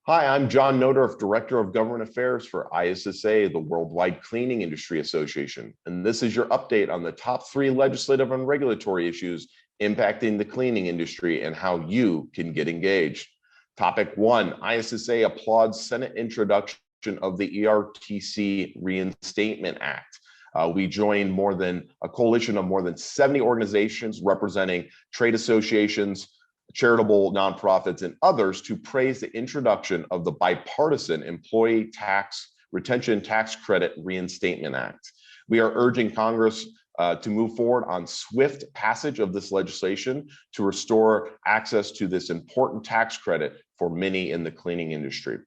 Hi, I'm John Nodorf, Director of Government Affairs for ISSA, the Worldwide Cleaning Industry Association. And this is your update on the top 3 legislative and regulatory issues impacting the cleaning industry and how you can get engaged. Topic 1, ISSA applauds Senate introduction of the ERTC Reinstatement Act. We joined a coalition of more than 70 organizations representing trade associations, charitable nonprofits, and others to praise the introduction of the bipartisan Employee Tax Retention Tax Credit Reinstatement Act. We are urging Congress to move forward on swift passage of this legislation to restore access to this important tax credit for many in the cleaning industry.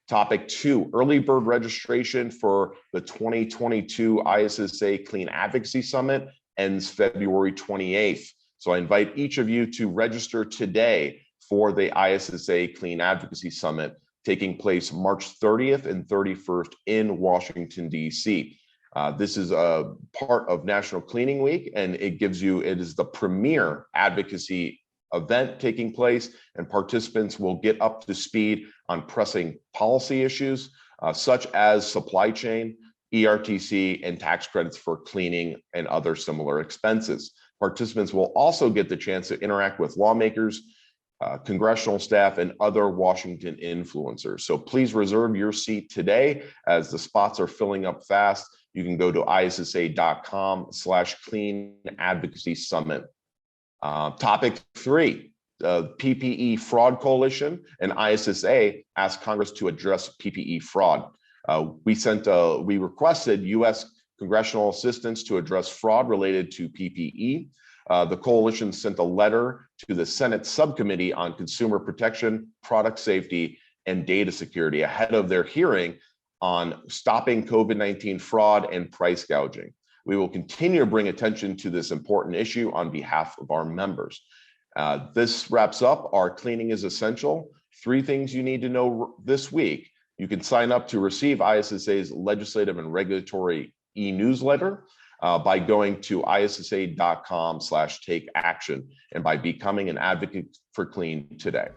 Topic 2, early bird registration for the 2022 ISSA Clean Advocacy Summit ends February 28th. So I invite each of you to register today for the ISSA Clean Advocacy Summit taking place March 30th and 31st in Washington, D.C. This is a part of National Cleaning Week, and it is the premier advocacy event taking place, and participants will get up to speed on pressing policy issues such as supply chain, ERTC, and tax credits for cleaning and other similar expenses. Participants will also get the chance to interact with lawmakers, congressional staff, and other Washington influencers. So please reserve your seat today as the spots are filling up fast. You can go to issa.com/clean advocacy summit. Topic 3, the PPE Fraud Coalition and ISSA asked Congress to address PPE fraud. We requested U.S. congressional assistance to address fraud related to PPE. The coalition sent a letter to the Senate Subcommittee on Consumer Protection, Product Safety, and Data Security ahead of their hearing on stopping COVID-19 fraud and price gouging. We will continue to bring attention to this important issue on behalf of our members. This wraps up our Cleaning is Essential. 3 things you need to know this week. You can sign up to receive ISSA's legislative and regulatory e-newsletter by going to issa.com/take action and by becoming an advocate for clean today.